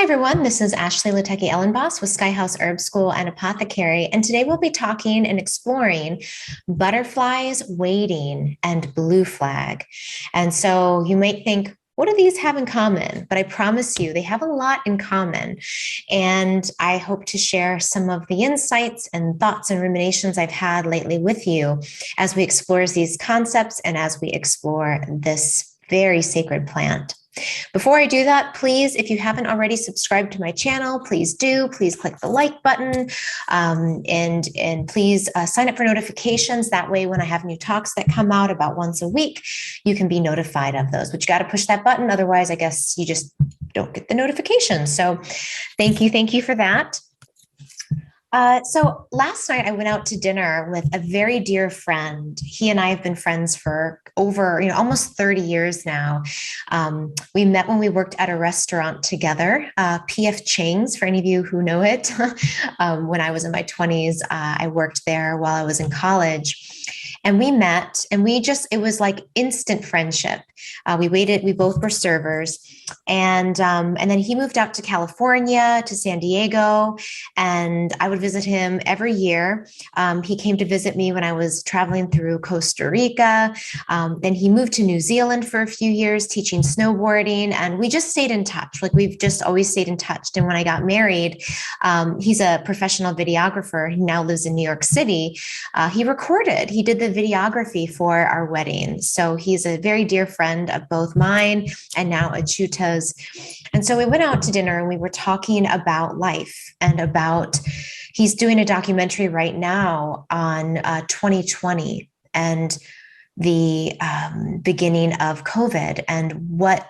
Everyone, this is Ashley Lateki Ellenboss with Skyhouse Herb School and Apothecary, and today we'll be talking and exploring butterflies, waiting, and blue flag. And so you might think, what do these have in common? But I promise you, they have a lot in common. And I hope to share some of the insights and thoughts and ruminations I've had lately with you as we explore these concepts and as we explore this very sacred plant. Before I do that, please, if you haven't already subscribed to my channel, please do. Please click the like button and please sign up for notifications. That way, when I have new talks that come out about once a week, you can be notified of those. But you got to push that button. Otherwise, I guess you just don't get the notifications. So thank you for that. So last night I went out to dinner with a very dear friend. He and I have been friends for over, almost 30 years now. We met when we worked at a restaurant together, PF Chang's, for any of you who know it. When I was in my 20s, I worked there while I was in college. And we met and it was like instant friendship. We both were servers. And then he moved out to California, to San Diego, and I would visit him every year. He came to visit me when I was traveling through Costa Rica. Then he moved to New Zealand for a few years, teaching snowboarding, and we just stayed in touch. Like we've just always stayed in touch. And when I got married, he's a professional videographer. He now lives in New York City. He did the videography for our wedding. So he's a very dear friend of both mine and now Achuta's. And so we went out to dinner and we were talking about life and he's doing a documentary right now on 2020 and the beginning of COVID and what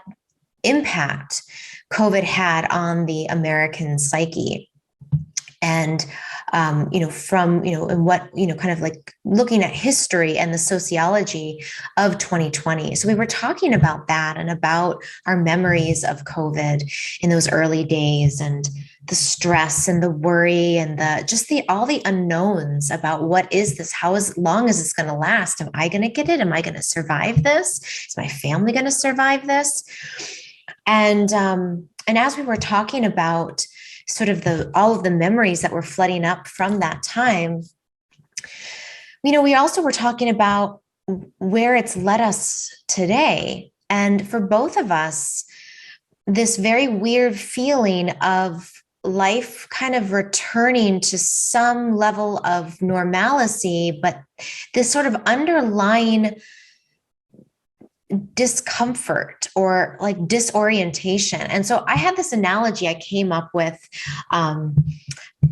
impact COVID had on the American psyche. And kind of like looking at history and the sociology of 2020. So we were talking about that and about our memories of COVID in those early days and the stress and the worry and all the unknowns about what is this? How long is this going to last? Am I going to get it? Am I going to survive this? Is my family going to survive this? And as we were talking about sort of all of the memories that were flooding up from that time, we also were talking about where it's led us today. And for both of us, this very weird feeling of life kind of returning to some level of normalcy, but this sort of underlying discomfort or like disorientation. And so I had this analogy I came up with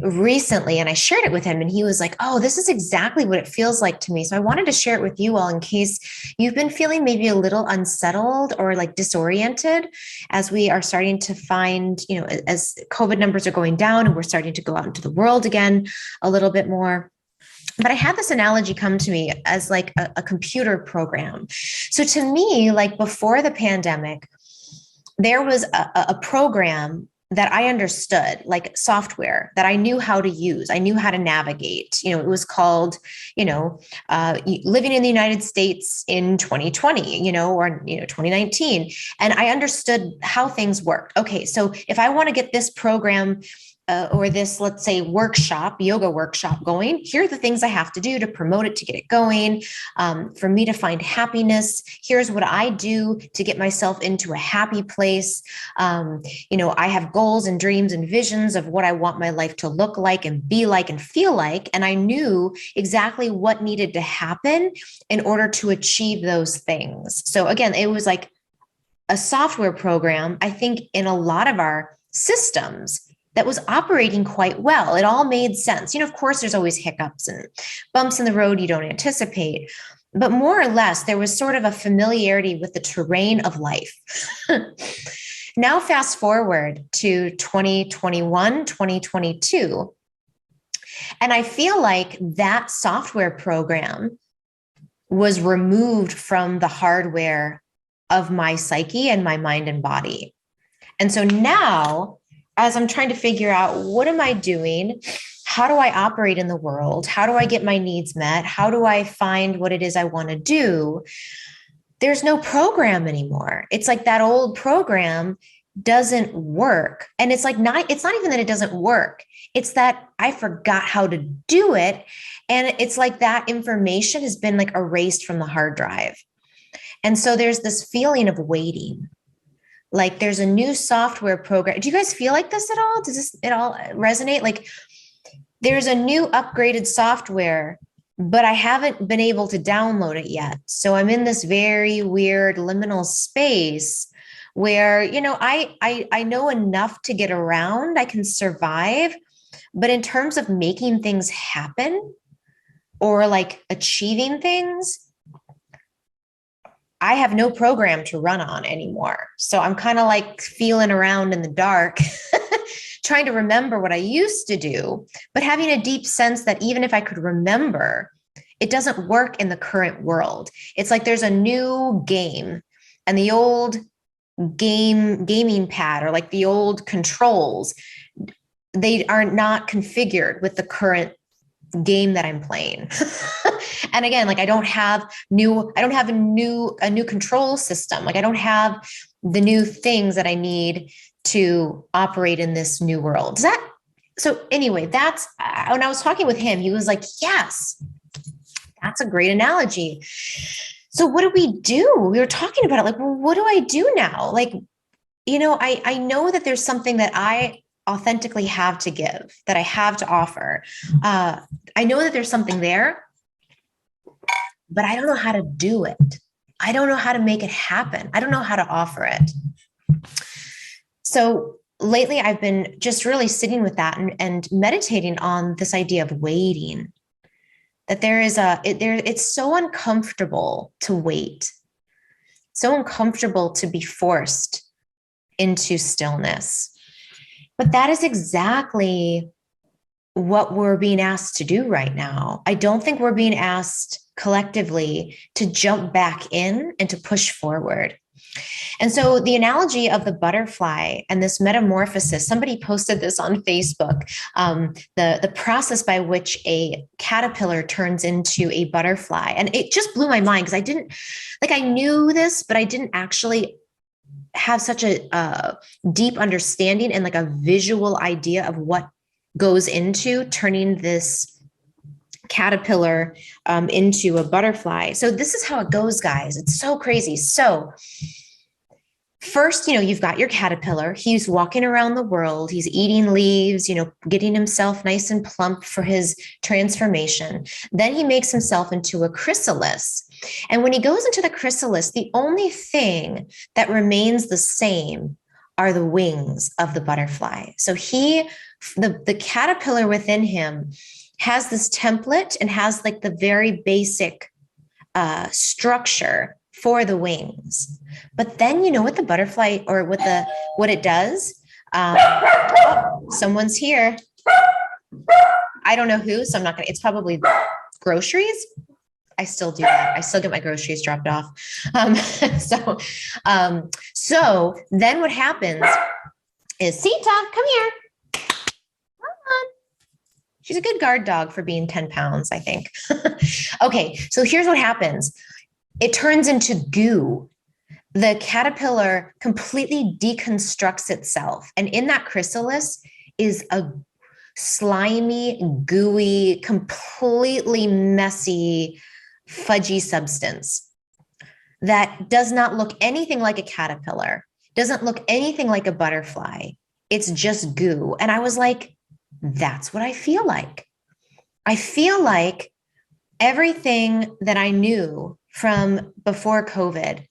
recently and I shared it with him and he was like, oh, this is exactly what it feels like to me. So I wanted to share it with you all in case you've been feeling maybe a little unsettled or like disoriented as we are starting to find, as COVID numbers are going down and we're starting to go out into the world again a little bit more. But I had this analogy come to me as like a computer program. So to me, like before the pandemic, there was a program that I understood, like software that I knew how to use. I knew how to navigate. It was called, living in the United States in 2020, or 2019. And I understood how things worked. Okay, so if I want to get this program or this, let's say, yoga workshop going, here are the things I have to do to promote it, to get it going. For me to find happiness, here's what I do to get myself into a happy place. I have goals and dreams and visions of what I want my life to look like and be like and feel like. And I knew exactly what needed to happen in order to achieve those things. So again, it was like a software program, I think, in a lot of our systems that was operating quite well. It all made sense. Of course, there's always hiccups and bumps in the road you don't anticipate, but more or less, there was sort of a familiarity with the terrain of life. Now, fast forward to 2021, 2022, and I feel like that software program was removed from the hardware of my psyche and my mind and body. And so now, as I'm trying to figure out what am I doing, how do I operate in the world? How do I get my needs met? How do I find what it is I want to do? There's no program anymore. It's like that old program doesn't work. And it's like it's not even that it doesn't work. It's that I forgot how to do it. And it's like that information has been like erased from the hard drive. And so there's this feeling of waiting. Like there's a new software program. Do you guys feel like this at all? Does this at all resonate? Like there's a new upgraded software, but I haven't been able to download it yet. So I'm in this very weird liminal space where, I know enough to get around, I can survive, but in terms of making things happen or like achieving things, I have no program to run on anymore. So I'm kind of like feeling around in the dark, trying to remember what I used to do, but having a deep sense that even if I could remember, it doesn't work in the current world. It's like there's a new game and the old gaming pad or like the old controls, they are not configured with the current game that I'm playing. And again, like I don't have a new control system. Like I don't have the new things that I need to operate in this new world. So anyway, that's when I was talking with him, he was like, yes, that's a great analogy. So what do we do? We were talking about it. Like, well, what do I do now? Like, I know that there's something that I authentically have to give, that I have to offer. I know that there's something there, but I don't know how to do it. I don't know how to make it happen. I don't know how to offer it. So lately I've been just really sitting with that and meditating on this idea of waiting, that it's so uncomfortable to wait, so uncomfortable to be forced into stillness. But that is exactly what we're being asked to do right now. I don't think we're being asked collectively to jump back in and to push forward. And so the analogy of the butterfly and this metamorphosis, somebody posted this on Facebook, the process by which a caterpillar turns into a butterfly. And it just blew my mind because I knew this, but I didn't actually have such a deep understanding and like a visual idea of what goes into turning this caterpillar into a butterfly. So this is how it goes, guys. It's so crazy. So first, you've got your caterpillar. He's walking around the world. He's eating leaves, getting himself nice and plump for his transformation. Then he makes himself into a chrysalis. And when he goes into the chrysalis, the only thing that remains the same are the wings of the butterfly. So the caterpillar within him has this template and has like the very basic structure for the wings. But then, what the butterfly or what it does, someone's here. I don't know who, so I'm not going to, it's probably groceries. I still do that. I still get my groceries dropped off. So then what happens is Sita, come here. Come on. She's a good guard dog for being 10 pounds, I think. Okay. So here's what happens. It turns into goo. The caterpillar completely deconstructs itself. And in that chrysalis is a slimy, gooey, completely messy, fudgy substance that does not look anything like a caterpillar, doesn't look anything like a butterfly. It's just goo. And I was like, that's what I feel like. I feel like everything that I knew from before COVID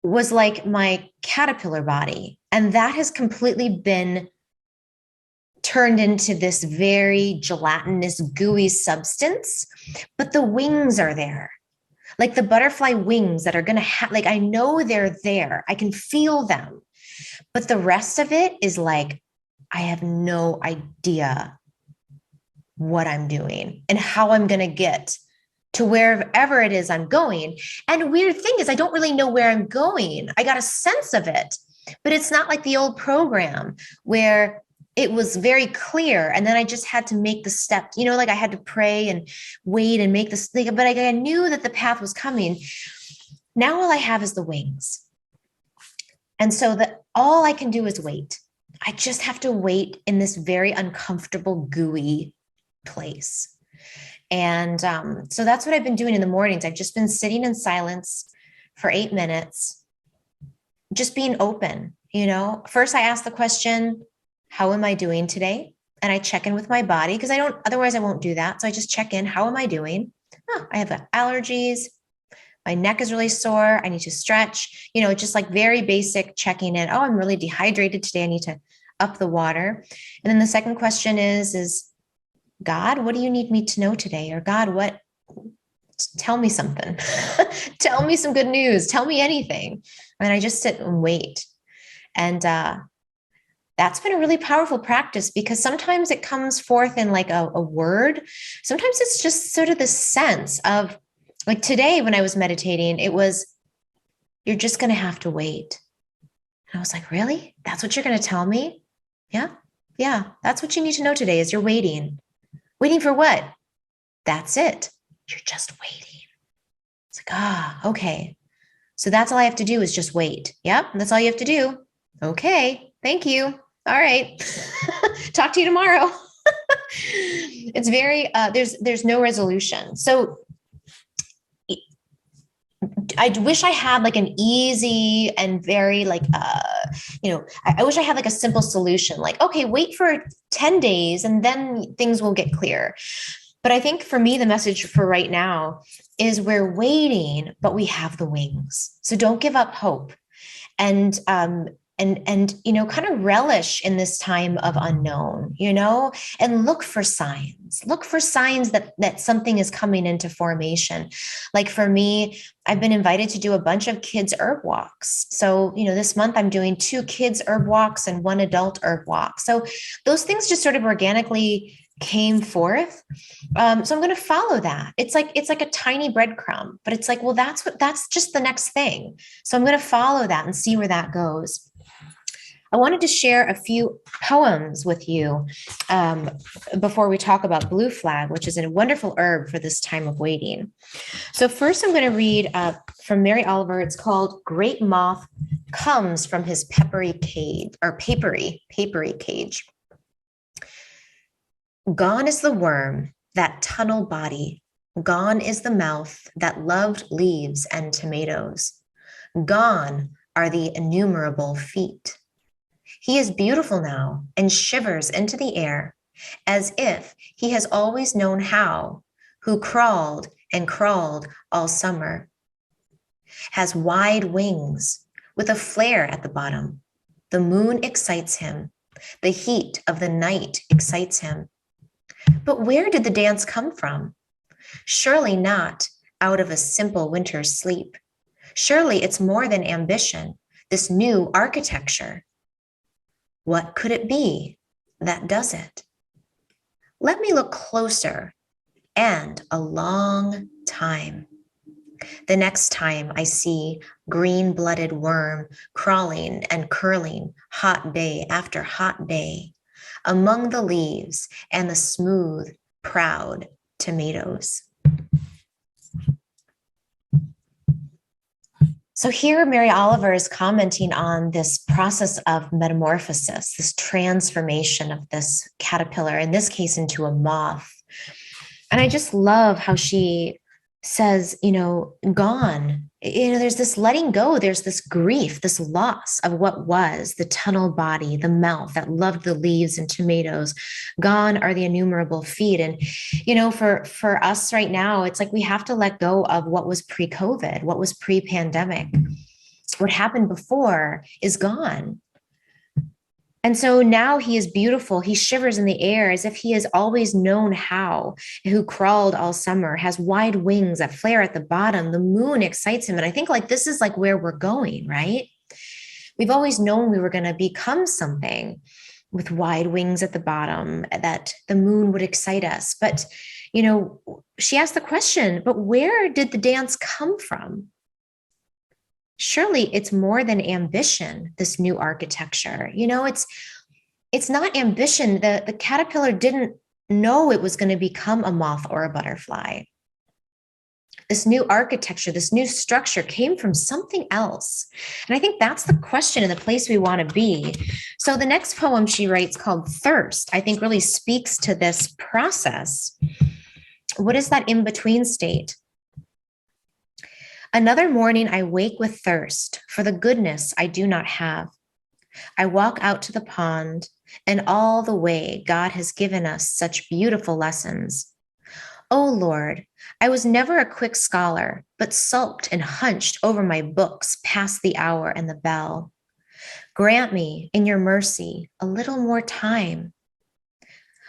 was like my caterpillar body. And that has completely been turned into this very gelatinous, gooey substance, but the wings are there. Like the butterfly wings that are going to like, I know they're there. I can feel them, but the rest of it is like, I have no idea what I'm doing and how I'm going to get to wherever it is I'm going. And the weird thing is I don't really know where I'm going. I got a sense of it, but it's not like the old program where it was very clear. And then I just had to make the step, like I had to pray and wait and make this thing, but I knew that the path was coming. Now all I have is the wings. And so that all I can do is wait. I just have to wait in this very uncomfortable, gooey place. And so that's what I've been doing in the mornings. I've just been sitting in silence for 8 minutes, just being open. First I ask the question, how am I doing today? And I check in with my body because otherwise I won't do that. So I just check in. How am I doing? Oh, I have allergies. My neck is really sore. I need to stretch, just like very basic checking in. Oh, I'm really dehydrated today. I need to up the water. And then the second question is God, what do you need me to know today? Or God, tell me something. Tell me some good news. Tell me anything. And I just sit and wait. And that's been a really powerful practice because sometimes it comes forth in like a word. Sometimes it's just sort of the sense of, like today when I was meditating, it was, you're just going to have to wait. And I was like, really? That's what you're going to tell me? Yeah. Yeah. That's what you need to know today is you're waiting. Waiting for what? That's it. You're just waiting. It's like, okay. So that's all I have to do is just wait. Yep. That's all you have to do. Okay. Thank you. All right. Talk to you tomorrow. It's very, there's no resolution. So I wish I had like an easy and very like, I wish I had like a simple solution, like, okay, wait for 10 days and then things will get clear. But I think for me, the message for right now is we're waiting, but we have the wings. So don't give up hope. And kind of relish in this time of unknown, and look for signs that something is coming into formation. Like for me, I've been invited to do a bunch of kids herb walks. So, this month I'm doing 2 kids herb walks and 1 adult herb walk. So those things just sort of organically came forth. So I'm going to follow that. It's like a tiny breadcrumb, but it's like, well, that's just the next thing. So I'm going to follow that and see where that goes. I wanted to share a few poems with you before we talk about blue flag, which is a wonderful herb for this time of waiting. So first I'm going to read from Mary Oliver. It's called Great Moth Comes from His Papery Cage. Gone is the worm, that tunnel body. Gone is the mouth that loved leaves and tomatoes. Gone are the innumerable feet. He is beautiful now and shivers into the air as if he has always known how, who crawled and crawled all summer. Has wide wings with a flare at the bottom. The moon excites him. The heat of the night excites him. But where did the dance come from? Surely not out of a simple winter's sleep. Surely it's more than ambition, this new architecture. What could it be that does it? Let me look closer and a long time. The next time I see green-blooded worm crawling and curling hot day after hot day among the leaves and the smooth, proud tomatoes. So here, Mary Oliver is commenting on this process of metamorphosis, this transformation of this caterpillar, in this case into a moth. And I just love how she says, gone. There's this letting go. There's this grief, this loss of what was the tunnel body, the mouth that loved the leaves and tomatoes. Gone are the innumerable feet. And, for us right now, it's like we have to let go of what was pre-COVID, what was pre-pandemic. What happened before is gone. And so now he is beautiful. He shivers in the air as if he has always known how, who crawled all summer, has wide wings that flare at the bottom. The moon excites him. And I think this is where we're going, right? We've always known we were going to become something with wide wings at the bottom, that the moon would excite us. But, she asked the question, but where did the dance come from? Surely it's more than ambition, this new architecture. It's not ambition. The caterpillar didn't know it was going to become a moth or a butterfly. This new architecture, this new structure came from something else. And I think that's the question and the place we want to be. So the next poem she writes, called Thirst, I think really speaks to this process. What is that in-between state? Another morning I wake with thirst for the goodness I do not have. I walk out to the pond, and all the way God has given us such beautiful lessons. Oh Lord, I was never a quick scholar, but sulked and hunched over my books past the hour and the bell. Grant me, in your mercy, a little more time.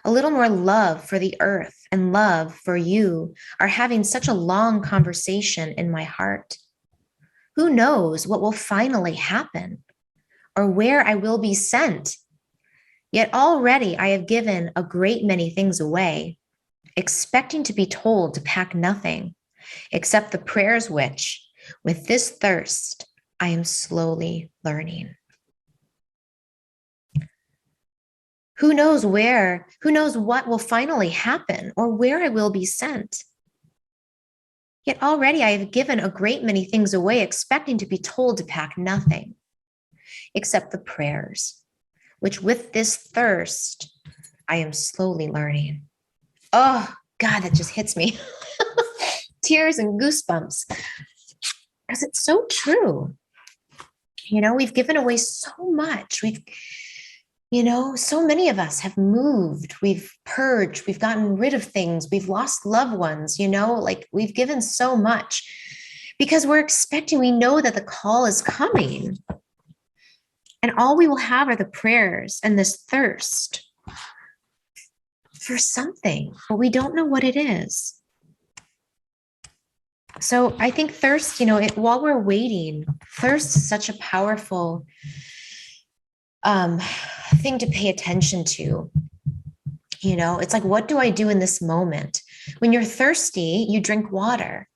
A little more love for the earth and love for you are having such a long conversation in my heart. Who knows what will finally happen or where I will be sent? Yet already I have given a great many things away, expecting to be told to pack nothing except the prayers which, with this thirst, I am slowly learning. Who knows what will finally happen or where I will be sent? Yet already I have given a great many things away, expecting to be told to pack nothing except the prayers, which with this thirst, I am slowly learning. Oh, God, that just hits me. Tears and goosebumps. Because it's so true. We've given away so much. So many of us have moved, we've purged, we've gotten rid of things, we've lost loved ones, we've given so much because we know that the call is coming. And all we will have are the prayers and this thirst for something, but we don't know what it is. So I think thirst, while we're waiting, thirst is such a powerful thing to pay attention to. It's like, what do I do in this moment? When you're thirsty, you drink water.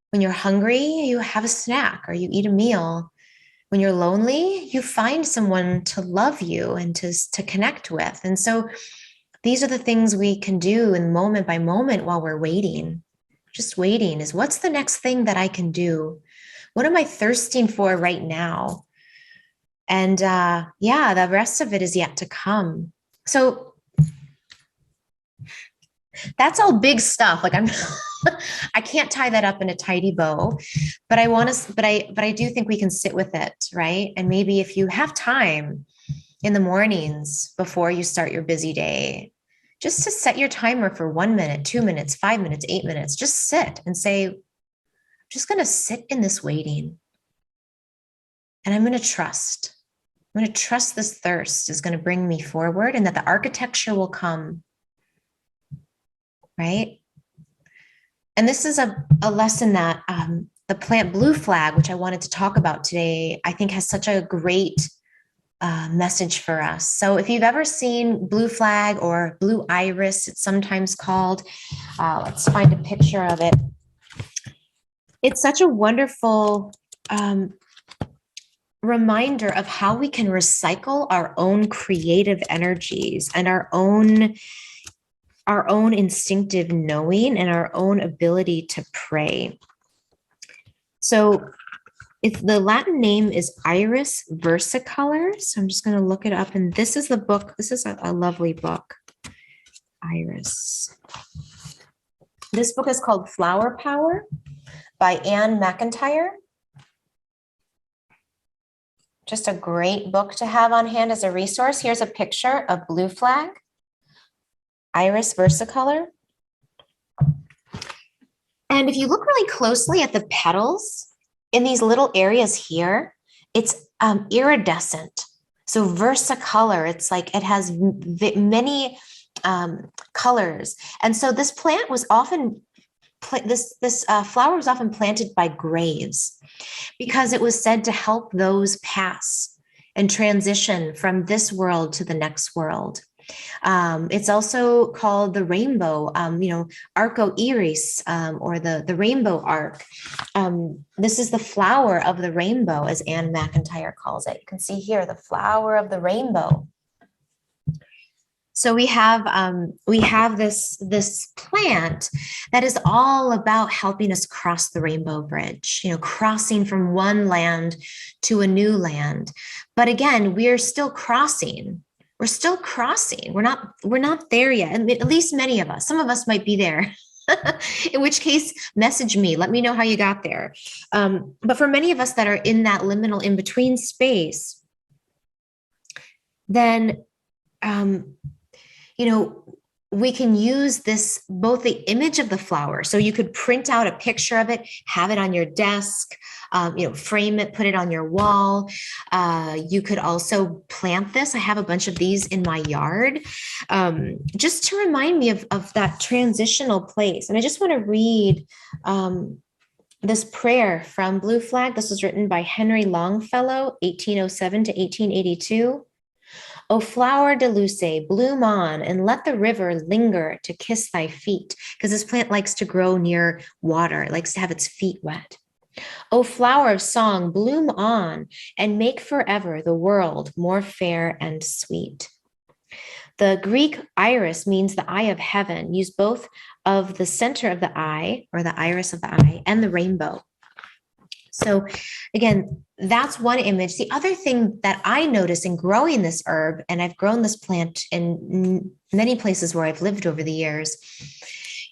When you're hungry, you have a snack or you eat a meal. When you're lonely, you find someone to love you and to connect with. And so these are the things we can do in moment by moment while we're waiting. Just waiting is, what's the next thing that I can do? What am I thirsting for right now? And the rest of it is yet to come. So that's all big stuff. Like I can't tie that up in a tidy bow, but I do think we can sit with it, right? And maybe if you have time in the mornings before you start your busy day, just to set your timer for 1 minute, 2 minutes, 5 minutes, 8 minutes, just sit and say, I'm just going to sit in this waiting. And I'm going to trust. I'm going to trust this thirst is going to bring me forward and that the architecture will come. Right? And this is a lesson that the plant blue flag, which I wanted to talk about today, I think has such a great message for us. So if you've ever seen blue flag or blue iris, it's sometimes called, let's find a picture of it. It's such a wonderful reminder of how we can recycle our own creative energies and our own instinctive knowing and our own ability to pray. So the Latin name is Iris versicolor. So I'm just going to look it up. And this is the book. This is a lovely book. Iris. This book is called Flower Power by Anne McIntyre. Just a great book to have on hand as a resource. Here's a picture of blue flag. Iris versicolor. And if you look really closely at the petals in these little areas here, it's iridescent. So versicolor, it's like it has many colors. And so this plant was often, this flower was often planted by graves because it was said to help those pass and transition from this world to the next world. It's also called the rainbow, arco iris, or the rainbow arc. This is the flower of the rainbow, as Anne McIntyre calls it. You can see here the flower of the rainbow. So we have this plant that is all about helping us cross the rainbow bridge, crossing from one land to a new land. But again, we're still crossing. We're still crossing. We're not there yet. And at least many of us. Some of us might be there. In which case, message me. Let me know how you got there. But for many of us that are in that liminal in between space, then um, you know, we can use this, both the image of the flower. So you could print out a picture of it, have it on your desk, frame it, put it on your wall. You could also plant this. I have a bunch of these in my yard, just to remind me of that transitional place. And I just want to read this prayer from Blue Flag. This was written by Henry Longfellow, 1807 to 1882. O flower de luce, bloom on, and let the river linger to kiss thy feet, because this plant likes to grow near water. It likes to have its feet wet. O flower of song, bloom on, and make forever the world more fair and sweet. The Greek iris means the eye of heaven. Use both of the center of the eye, or the iris of the eye, and the rainbow. So again, that's one image. The other thing that I notice in growing this herb, and I've grown this plant in many places where I've lived over the years,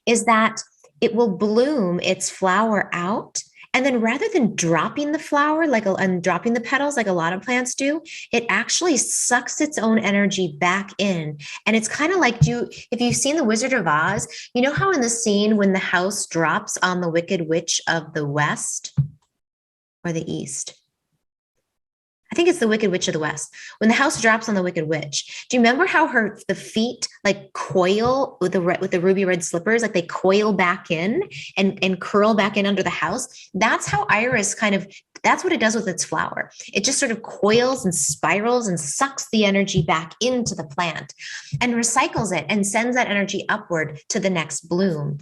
is that it will bloom its flower out. And then rather than dropping the flower and dropping the petals like a lot of plants do, it actually sucks its own energy back in. And it's kind of like, if you've seen The Wizard of Oz, you know how in the scene when the house drops on the Wicked Witch of the West, or the East? I think it's the Wicked Witch of the West. When the house drops on the Wicked Witch, do you remember how the feet like coil with the ruby red slippers, like they coil back in and curl back in under the house? That's how iris that's what it does with its flower. It just sort of coils and spirals and sucks the energy back into the plant and recycles it and sends that energy upward to the next bloom.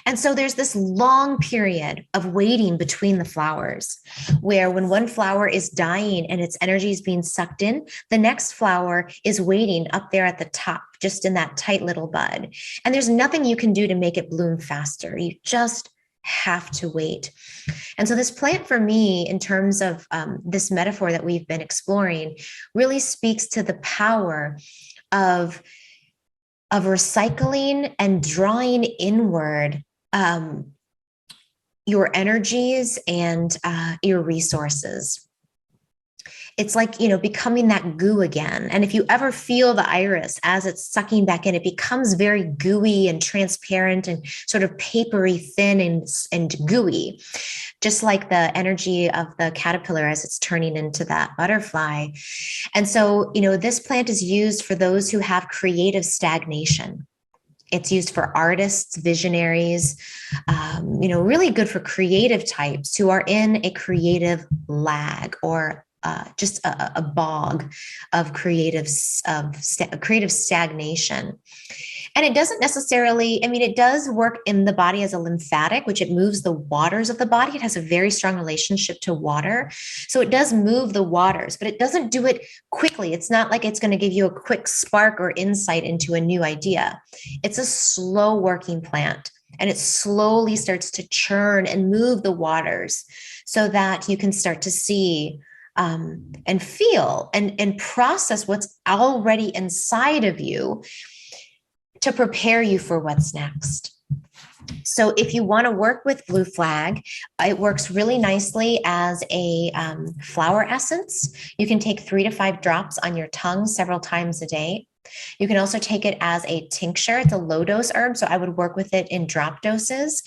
And so there's this long period of waiting between the flowers where when one flower is dying and its energy is being sucked in, the next flower is waiting up there at the top, just in that tight little bud. And there's nothing you can do to make it bloom faster. You just have to wait. And so this plant for me, in terms of this metaphor that we've been exploring, really speaks to the power of recycling and drawing inward your energies and your resources. It's like, becoming that goo again. And if you ever feel the iris as it's sucking back in, it becomes very gooey and transparent and sort of papery thin and gooey, just like the energy of the caterpillar as it's turning into that butterfly. And so, this plant is used for those who have creative stagnation. It's used for artists, visionaries, really good for creative types who are in a creative lag or just a bog of creative stagnation. And it doesn't necessarily, it does work in the body as a lymphatic, which it moves the waters of the body. It has a very strong relationship to water. So it does move the waters, but it doesn't do it quickly. It's not like it's going to give you a quick spark or insight into a new idea. It's a slow working plant, and it slowly starts to churn and move the waters so that you can start to see and feel and process what's already inside of you to prepare you for what's next. So if you want to work with Blue Flag, it works really nicely as a flower essence. You can take 3 to 5 drops on your tongue several times a day. You can also take it as a tincture. It's a low dose herb, so I would work with it in drop doses.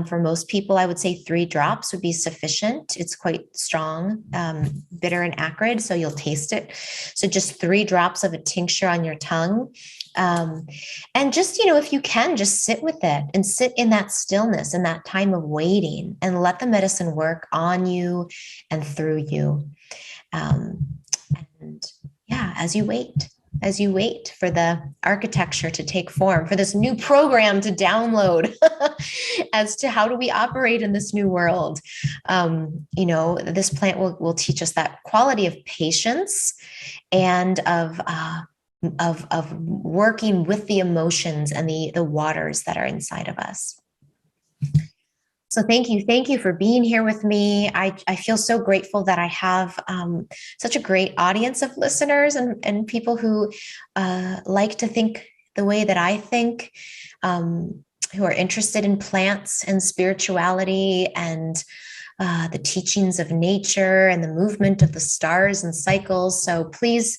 For most people, I would say 3 drops would be sufficient. It's quite strong, bitter and acrid, so you'll taste it. So just 3 drops of a tincture on your tongue. And just, if you can, just sit with it and sit in that stillness and that time of waiting and let the medicine work on you and through you. And yeah, as you wait for the architecture to take form, for this new program to download as to how do we operate in this new world. This plant will teach us that quality of patience and of of working with the emotions and the waters that are inside of us. So thank you for being here with me. I feel so grateful that I have such a great audience of listeners and people who like to think the way that I think, who are interested in plants and spirituality and the teachings of nature and the movement of the stars and cycles. So please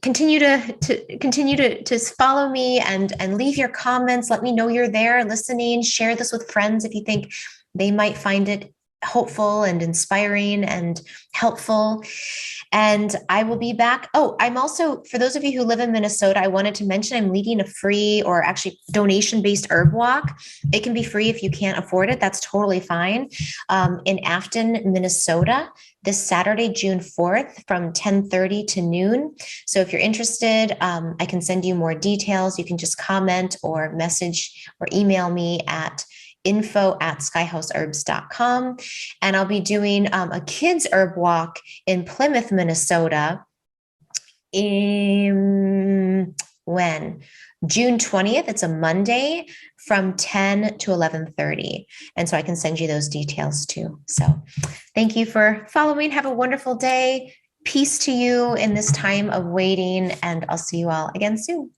continue to follow me and leave your comments. Let me know you're there listening. Share this with friends if you think they might find it hopeful and inspiring and helpful. And I will be back. Oh, I'm also, for those of you who live in Minnesota, I wanted to mention I'm leading a free or actually donation-based herb walk. It can be free if you can't afford it. That's totally fine. In Afton, Minnesota, this Saturday, June 4th from 10:30 to noon. So if you're interested, I can send you more details. You can just comment or message or email me at info@skyhouseherbs.com. And I'll be doing a kids herb walk in Plymouth, Minnesota in when? June 20th. It's a Monday from 10 to 11:30. And so I can send you those details too. So thank you for following. Have a wonderful day. Peace to you in this time of waiting. And I'll see you all again soon.